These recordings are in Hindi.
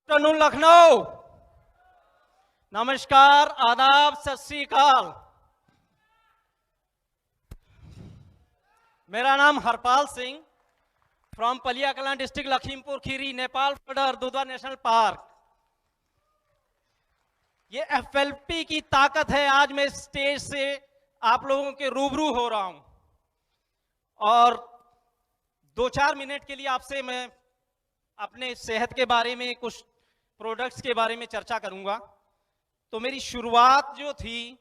आफ्टरनून लखनऊ, नमस्कार, आदाब, सत श्री अकाल। मेरा नाम Harpal Singh from Palia Kalan district Lakhimpur Kheri, Nepal border, Dudhwa national park. ये एफएलपी की ताकत है। आज मैं स्टेज से आप लोगों के रूबरू हो रहा हूं और 2-4 मिनट के लिए आपसे मैं अपने सेहत के बारे में, कुछ प्रोडक्ट्स के बारे में चर्चा करूंगा। तो मेरी शुरुआत जो थी,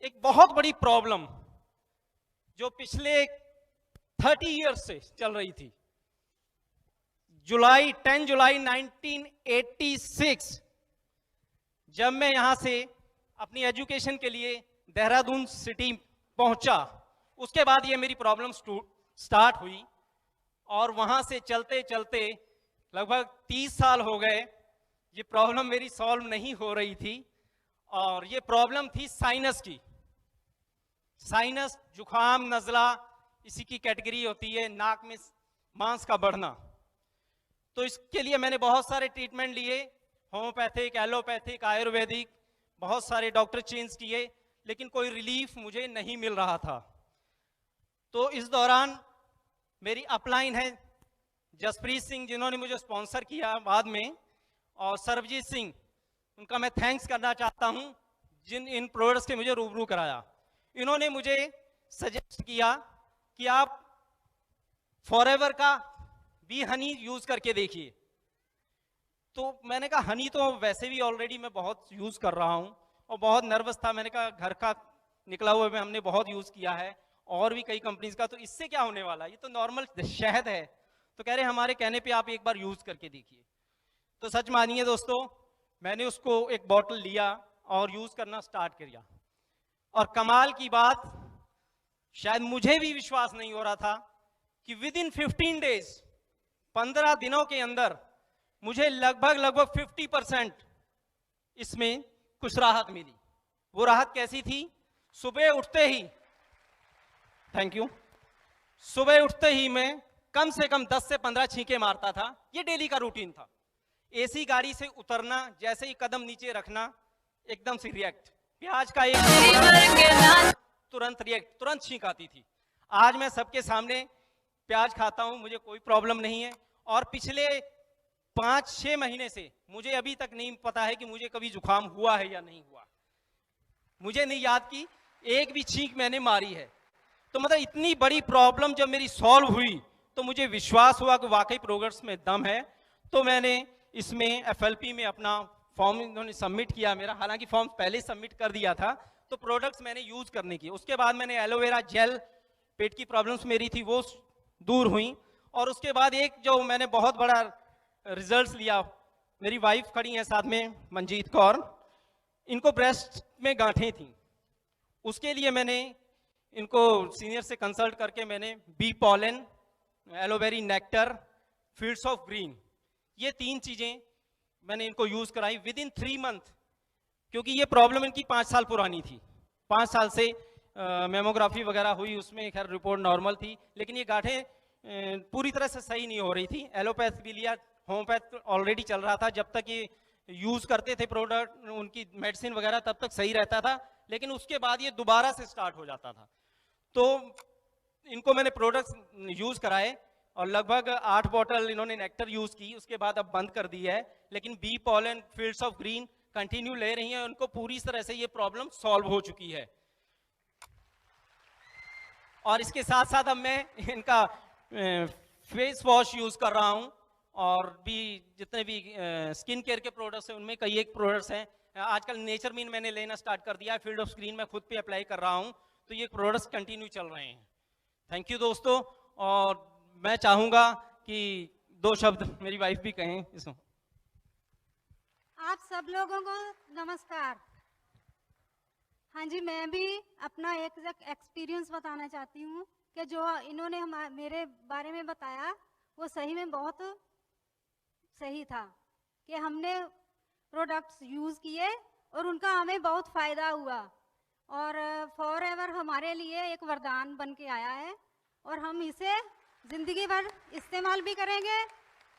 एक बहुत बड़ी प्रॉब्लम जो पिछले 30 इयर्स से चल रही थी। 10 जुलाई 1986 जब मैं यहां से अपनी एजुकेशन के लिए देहरादून सिटी पहुंचा, उसके बाद ये मेरी प्रॉब्लम स्टार्ट हुई और वहां से चलते चलते लगभग 30 साल हो गए। ये प्रॉब्लम मेरी सॉल्व नहीं हो रही थी और ये प्रॉब्लम थी साइनस की। साइनस, जुखाम, नज़ला, इसी की कैटेगरी होती है, नाक में मांस का बढ़ना। तो इसके लिए मैंने बहुत सारे ट्रीटमेंट लिए, होम्योपैथिक, एलोपैथिक, आयुर्वेदिक, बहुत सारे डॉक्टर चेंज किए, लेकिन कोई रिलीफ मुझे नहीं मिल रहा था। तो इस दौरान मेरी अपलाइन है जसप्रीत सिंह, जिन्होंने मुझे स्पॉन्सर किया बाद में, और सरबजीत सिंह, उनका मैं थैंक्स करना चाहता हूं, जिन इन प्रोडक्ट्स के मुझे रूबरू कराया। इन्होंने मुझे सजेस्ट किया कि आप फॉरएवर का बी हनी यूज करके देखिए। तो मैंने कहा हनी तो वैसे भी ऑलरेडी मैं बहुत यूज कर रहा हूं और बहुत नर्वस था। मैंने कहा घर का निकला हुआ में हमने बहुत यूज किया है और भी कई कंपनीज का, तो इससे क्या होने वाला, ये तो नॉर्मल शहद है। तो कह रहे हमारे कहने पे आप एक बार यूज करके देखिए। तो सच मानिए दोस्तों, मैंने उसको एक बॉटल लिया और यूज करना स्टार्ट किया और कमाल की बात, शायद मुझे भी विश्वास नहीं हो रहा था कि विद इन 15 डेज, 15 दिनों के अंदर मुझे लगभग 50% इसमें कुछ राहत मिली। वो राहत कैसी थी? सुबह उठते ही, थैंक यू, सुबह उठते ही मैं कम से कम 10 से 15 छींके मारता था। ये डेली का रूटीन था। एसी गाड़ी से उतरना, जैसे ही कदम नीचे रखना, एकदम से रिएक्ट, प्याज का एक तुरंत रिएक्ट, तुरंत छींक आती थी। आज मैं सबके सामने प्याज खाता हूं, मुझे कोई प्रॉब्लम नहीं है। और पिछले 5-6 महीने से मुझे अभी तक नहीं पता है कि मुझे कभी जुकाम हुआ है या नहीं हुआ। मुझे नहीं याद कि एक भी छींक मैंने मारी है। तो मतलब इतनी बड़ी प्रॉब्लम जब मेरी सॉल्व हुई तो मुझे विश्वास हुआ कि वाकई प्रोडक्ट्स में दम है। तो मैंने इसमें एफएलपी में अपना फॉर्म इन्होंने सबमिट किया मेरा, हालांकि फॉर्म पहले सबमिट कर दिया था। तो प्रोडक्ट्स मैंने यूज करने की, उसके बाद मैंने एलोवेरा जेल, पेट की प्रॉब्लम्स मेरी थी वो दूर हुई। और उसके बाद एक जो मैंने बहुत बड़ा रिजल्ट्स लिया, मेरी वाइफ खड़ी है साथ में, मंजीत कौर, इनको ब्रेस्ट में गांठें थी। उसके लिए मैंने इनको सीनियर से कंसल्ट करके मैंने बी पॉलन, एलोवेरी नेक्टर, फील्ड्स ऑफ ग्रीन, ये 3 चीजें मैंने इनको यूज कराई विद इन 3 मंथ। क्योंकि ये प्रॉब्लम इनकी 5 साल पुरानी थी। 5 साल से मेमोग्राफी वगैरह हुई, उसमें खैर रिपोर्ट नॉर्मल थी, लेकिन ये गांठें पूरी तरह से सही नहीं हो रही थी। एलोपैथ भी लिया, होम्योपैथ ऑलरेडी चल रहा था। जब तक ये यूज करते थे प्रोडक्ट, उनकी मेडिसिन वगैरह, तब तक सही रहता था, लेकिन उसके बाद ये दोबारा से स्टार्ट हो जाता था। तो इनको मैंने प्रोडक्ट्स यूज कराए और लगभग 8 बॉटल इन्होंने नेक्टर यूज की, उसके बाद अब बंद कर दी है। लेकिन bee pollen, fields of green continue ले रही हैं, उनको पूरी तरह से ये प्रॉब्लम सॉल्व हो चुकी है। और इसके साथ साथ अब मैं इनका फेस वॉश यूज कर रहा हूं और भी जितने भी स्किन केयर के प्रोडक्ट्स हैं उनमें कई एक प्रोडक्ट्स हैं। आजकल नेचर मीन मैंने लेना स्टार्ट कर दिया है, फील्ड ऑफ स्क्रीन में खुद पे अप्लाई कर रहा हूं। तो ये प्रोडक्ट्स कंटिन्यू चल रहे हैं। थैंक यू दोस्तों। और मैं चाहूंगा कि 2 शब्द मेरी वाइफ भी कहें इसमें। आप सब लोगों को नमस्कार। हाँ जी, मैं भी अपना एक एक्सपीरियंस बताना चाहती हूँ कि जो इन्होंने मेरे बारे में बताया वो सही में बहुत सही था कि हमने प्रोडक्ट्स यूज़ किए और उनका हमें बहुत फ़ायदा हुआ और फॉरएवर हमारे लिए एक वरदान बन के आया है और हम इसे ज़िंदगी भर इस्तेमाल भी करेंगे।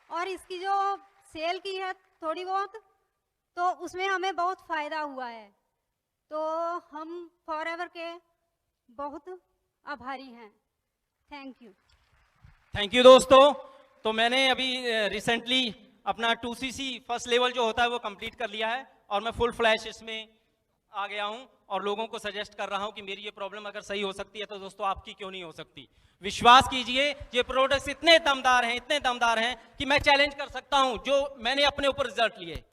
और इसकी जो सेल की है थोड़ी बहुत, तो उसमें हमें बहुत फायदा हुआ है। तो हम फॉरएवर के बहुत आभारी हैं। Thank you. थैंक यू दोस्तों। तो मैंने अभी रिसेंटली अपना 2cc फर्स्ट लेवल जो होता है वो कंप्लीट कर लिया है और मैं फुल फ्लैश इसमें आ गया हूं और लोगों को सजेस्ट कर रहा हूं कि मेरी ये प्रॉब्लम अगर सही हो सकती है तो दोस्तों आपकी क्यों नहीं हो सकती। विश्वास कीजिए ये प्रोडक्ट्स इतने दमदार हैं कि मैं चैलेंज कर सकता हूं जो मैंने अपने ऊपर रिजल्ट लिए।